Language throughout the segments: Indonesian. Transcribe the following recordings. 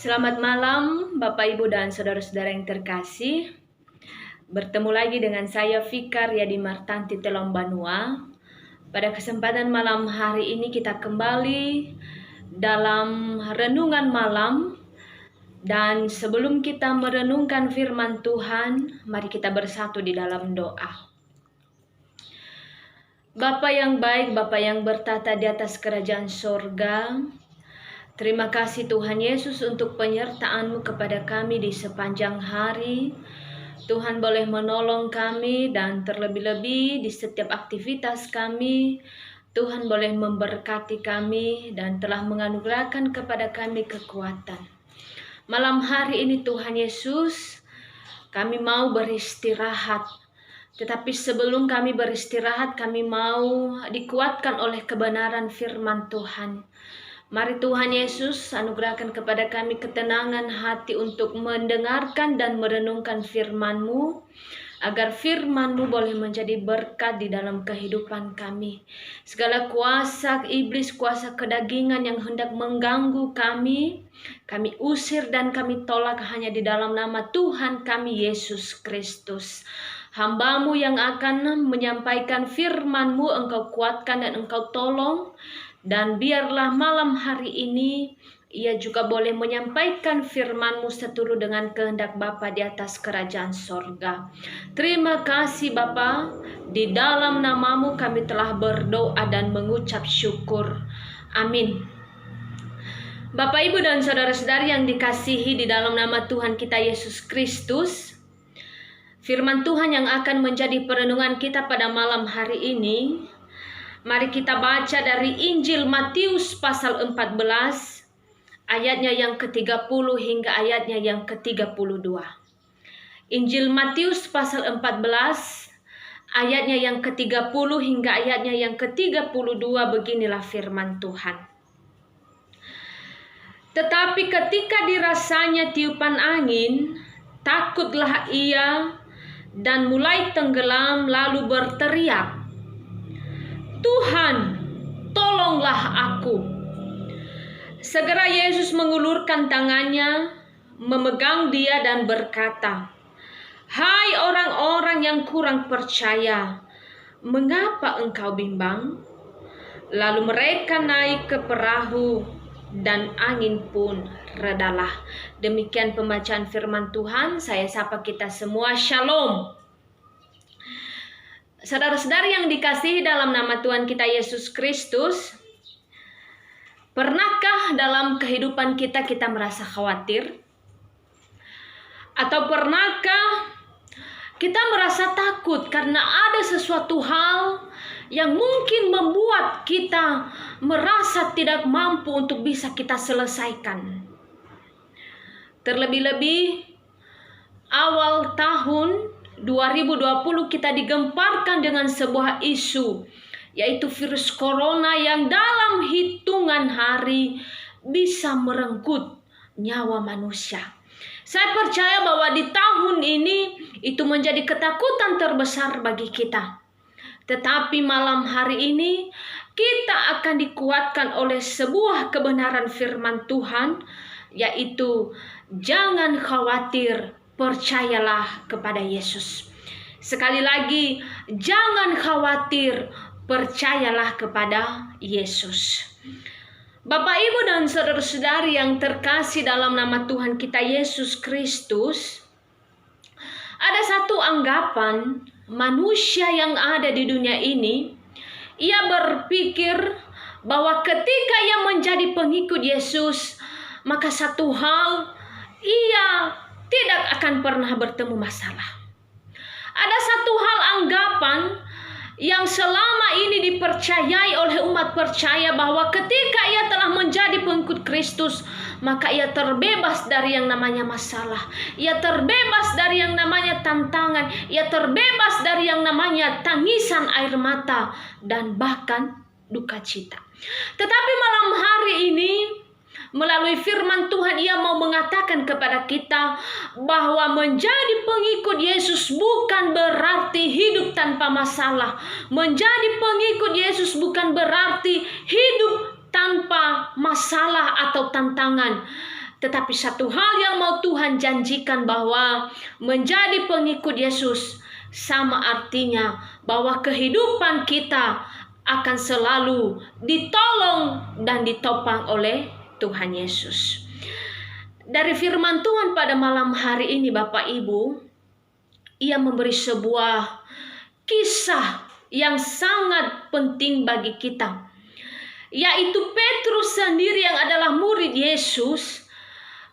Selamat malam Bapak Ibu dan saudara-saudara yang terkasih. Bertemu lagi dengan saya Fikar Yadi Martanti Telom Banua. Pada kesempatan malam hari ini kita kembali dalam renungan malam. Dan sebelum kita merenungkan firman Tuhan, mari kita bersatu di dalam doa. Bapa yang baik, Bapa yang bertata di atas kerajaan sorga, terima kasih Tuhan Yesus untuk penyertaan-Mu kepada kami di sepanjang hari. Tuhan boleh menolong kami dan terlebih-lebih di setiap aktivitas kami. Tuhan boleh memberkati kami dan telah menganugerahkan kepada kami kekuatan. Malam hari ini Tuhan Yesus, kami mau beristirahat. Tetapi sebelum kami beristirahat, kami mau dikuatkan oleh kebenaran firman Tuhan. Mari Tuhan Yesus anugerahkan kepada kami ketenangan hati untuk mendengarkan dan merenungkan firman-Mu, agar firman-Mu boleh menjadi berkat di dalam kehidupan kami. Segala kuasa iblis, kuasa kedagingan yang hendak mengganggu kami usir dan kami tolak hanya di dalam nama Tuhan kami Yesus Kristus. Hamba-Mu yang akan menyampaikan firman-Mu, Engkau kuatkan dan Engkau tolong. Dan biarlah malam hari ini ia juga boleh menyampaikan firman-Mu seturut dengan kehendak Bapa di atas kerajaan sorga. Terima kasih Bapa, di dalam nama-Mu kami telah berdoa dan mengucap syukur. Amin. Bapak, Ibu, dan saudara-saudari yang dikasihi di dalam nama Tuhan kita Yesus Kristus, firman Tuhan yang akan menjadi perenungan kita pada malam hari ini, mari kita baca dari Injil Matius pasal 14, ayatnya yang ke-30 hingga ayatnya yang ke-32. Injil Matius pasal 14, ayatnya yang ke-30 hingga ayatnya yang ke-32, beginilah firman Tuhan. Tetapi ketika dirasanya tiupan angin, takutlah ia dan mulai tenggelam lalu berteriak, "Tuhan, tolonglah aku." Segera Yesus mengulurkan tangannya, memegang dia dan berkata, "Hai orang-orang yang kurang percaya, mengapa engkau bimbang?" Lalu mereka naik ke perahu dan angin pun redalah. Demikian pembacaan firman Tuhan. Saya sapa kita semua, Shalom. Saudara-saudari yang dikasihi dalam nama Tuhan kita Yesus Kristus, pernahkah dalam kehidupan kita merasa khawatir? Atau pernahkah kita merasa takut karena ada sesuatu hal yang mungkin membuat kita merasa tidak mampu untuk bisa kita selesaikan? Terlebih-lebih awal tahun 2020 kita digemparkan dengan sebuah isu, yaitu virus corona yang dalam hitungan hari bisa merenggut nyawa manusia. Saya percaya bahwa di tahun ini itu menjadi ketakutan terbesar bagi kita. Tetapi malam hari ini kita akan dikuatkan oleh sebuah kebenaran firman Tuhan, yaitu jangan khawatir, percayalah kepada Yesus. Sekali lagi, jangan khawatir, percayalah kepada Yesus. Bapak, Ibu, dan saudara-saudari yang terkasih dalam nama Tuhan kita Yesus Kristus, ada satu anggapan manusia yang ada di dunia ini. Ia berpikir bahwa ketika ia menjadi pengikut Yesus, maka satu hal, ia tidak akan pernah bertemu masalah. Ada satu hal anggapan yang selama ini dipercayai oleh umat percaya, bahwa ketika ia telah menjadi pengikut Kristus, maka ia terbebas dari yang namanya masalah. Ia terbebas dari yang namanya tantangan. Ia terbebas dari yang namanya tangisan air mata dan bahkan duka cita. Tetapi malam hari ini, melalui firman Tuhan, ia mau mengatakan kepada kita bahwa menjadi pengikut Yesus bukan berarti hidup tanpa masalah. Menjadi pengikut Yesus bukan berarti hidup tanpa masalah atau tantangan. Tetapi satu hal yang mau Tuhan janjikan, bahwa menjadi pengikut Yesus sama artinya bahwa kehidupan kita akan selalu ditolong dan ditopang oleh Tuhan Yesus. Dari firman Tuhan pada malam hari ini Bapak Ibu, ia memberi sebuah kisah yang sangat penting bagi kita, yaitu Petrus sendiri yang adalah murid Yesus.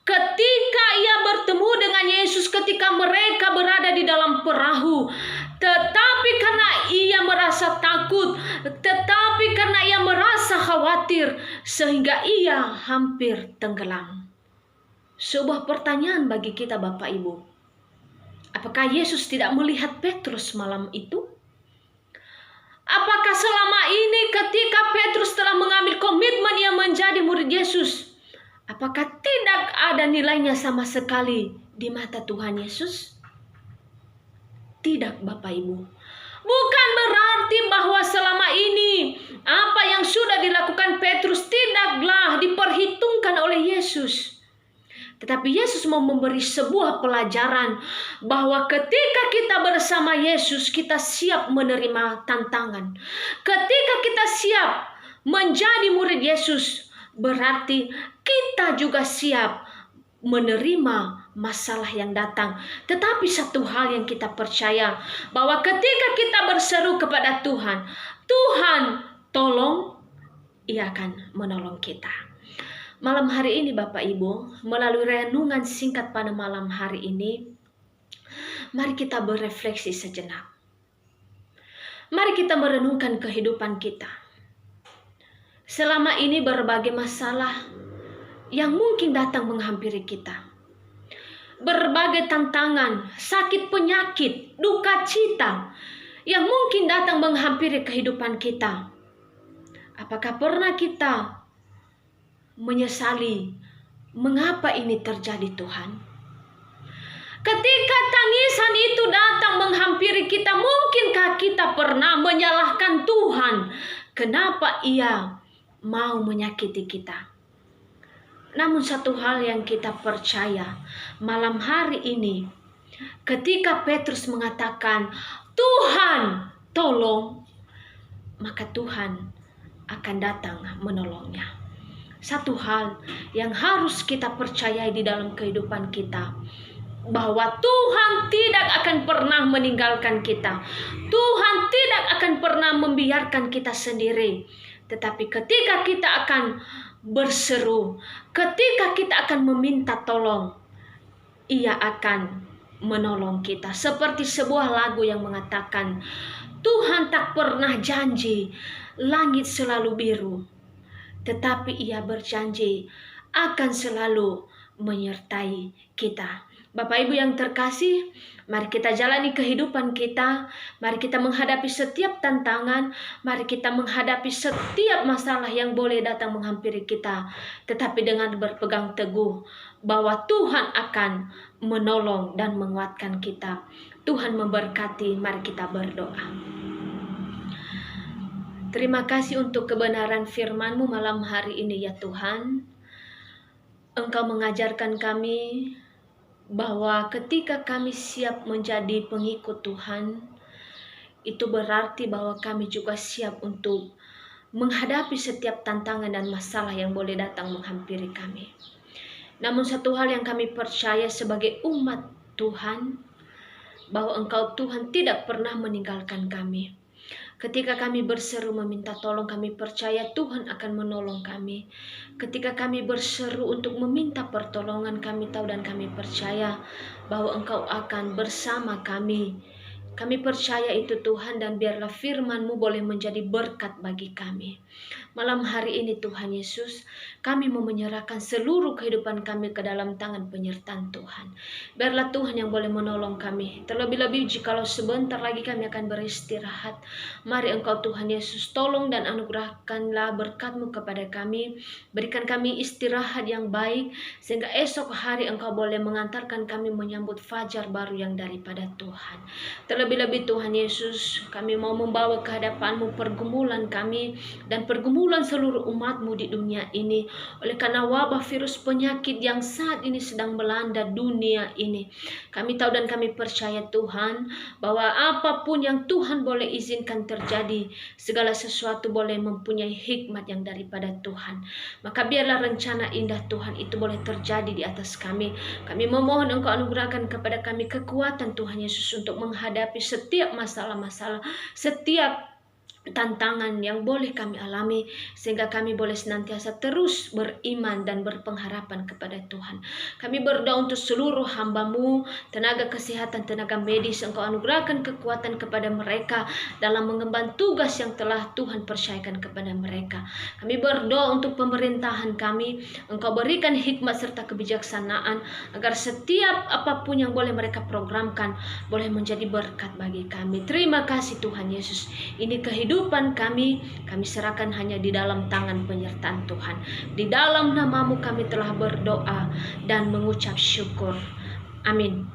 Ketika ia bertemu dengan Yesus, ketika mereka berada di dalam perahu, tetapi karena ia merasa takut, tetapi karena ia merasa khawatir, sehingga ia hampir tenggelam. Sebuah pertanyaan bagi kita Bapak Ibu, apakah Yesus tidak melihat Petrus malam itu? Apakah selama ini ketika Petrus telah mengambil komitmen ia menjadi murid Yesus, apakah tidak ada nilainya sama sekali di mata Tuhan Yesus? Tidak Bapak Ibu. Bukan berarti bahwa selama ini apa yang sudah dilakukan Petrus tidaklah diperhitungkan oleh Yesus. Tetapi Yesus mau memberi sebuah pelajaran bahwa ketika kita bersama Yesus, kita siap menerima tantangan. Ketika kita siap menjadi murid Yesus, berarti kita juga siap menerima masalah yang datang. Tetapi satu hal yang kita percaya, bahwa ketika kita berseru kepada Tuhan, Tuhan tolong, ia akan menolong kita. Malam hari ini Bapak Ibu, melalui renungan singkat pada malam hari ini, mari kita berefleksi sejenak. Mari kita merenungkan kehidupan kita. Selama ini berbagai masalah yang mungkin datang menghampiri kita. Berbagai tantangan, sakit penyakit, duka cita yang mungkin datang menghampiri kehidupan kita. Apakah pernah kita menyesali mengapa ini terjadi Tuhan? Ketika tangisan itu datang menghampiri kita, mungkinkah kita pernah menyalahkan Tuhan? Kenapa ia mau menyakiti kita? Namun satu hal yang kita percaya malam hari ini, ketika Petrus mengatakan, Tuhan tolong, maka Tuhan akan datang menolongnya. Satu hal yang harus kita percayai di dalam kehidupan kita, bahwa Tuhan tidak akan pernah meninggalkan kita. Tuhan tidak akan pernah membiarkan kita sendiri. Tetapi ketika kita akan berseru, ketika kita akan meminta tolong, ia akan menolong kita. Seperti sebuah lagu yang mengatakan, Tuhan tak pernah janji langit selalu biru, tetapi ia berjanji akan selalu menyertai kita. Bapak Ibu yang terkasih, mari kita jalani kehidupan kita. Mari kita menghadapi setiap tantangan. Mari kita menghadapi setiap masalah yang boleh datang menghampiri kita. Tetapi dengan berpegang teguh bahwa Tuhan akan menolong dan menguatkan kita. Tuhan memberkati, mari kita berdoa. Terima kasih untuk kebenaran firman-Mu malam hari ini ya Tuhan. Engkau mengajarkan kami bahwa ketika kami siap menjadi pengikut Tuhan, itu berarti bahwa kami juga siap untuk menghadapi setiap tantangan dan masalah yang boleh datang menghampiri kami. Namun satu hal yang kami percaya sebagai umat Tuhan, bahwa Engkau Tuhan tidak pernah meninggalkan kami. Ketika kami berseru meminta tolong, kami percaya Tuhan akan menolong kami. Ketika kami berseru untuk meminta pertolongan, kami tahu dan kami percaya bahwa Engkau akan bersama kami. Kami percaya itu Tuhan, dan biarlah firman-Mu boleh menjadi berkat bagi kami. Malam hari ini Tuhan Yesus, kami mau menyerahkan seluruh kehidupan kami ke dalam tangan penyertaan Tuhan. Biarlah Tuhan yang boleh menolong kami. Terlebih-lebih jikalau sebentar lagi kami akan beristirahat. Mari Engkau Tuhan Yesus tolong dan anugerahkanlah berkat-Mu kepada kami. Berikan kami istirahat yang baik, sehingga esok hari Engkau boleh mengantarkan kami menyambut fajar baru yang daripada Tuhan. Terlebih Terlebih-lebih Tuhan Yesus, kami mau membawa ke hadapan-Mu pergumulan kami dan pergumulan seluruh umat-Mu di dunia ini. Oleh karena wabah virus penyakit yang saat ini sedang melanda dunia ini. Kami tahu dan kami percaya Tuhan, bahwa apapun yang Tuhan boleh izinkan terjadi, segala sesuatu boleh mempunyai hikmat yang daripada Tuhan. Maka biarlah rencana indah Tuhan itu boleh terjadi di atas kami. Kami memohon Engkau anugerahkan kepada kami kekuatan Tuhan Yesus untuk menghadapi setiap masalah-masalah, setiap tantangan yang boleh kami alami, sehingga kami boleh senantiasa terus beriman dan berpengharapan kepada Tuhan. Kami berdoa untuk seluruh hamba-Mu, tenaga kesehatan, tenaga medis, Engkau anugerahkan kekuatan kepada mereka dalam mengemban tugas yang telah Tuhan percayakan kepada mereka. Kami berdoa untuk pemerintahan kami, Engkau berikan hikmat serta kebijaksanaan, agar setiap apapun yang boleh mereka programkan, boleh menjadi berkat bagi kami. Terima kasih Tuhan Yesus. Ini kehidupan kami serahkan hanya di dalam tangan penyertaan Tuhan. Di dalam nama-Mu kami telah berdoa dan mengucap syukur. Amin.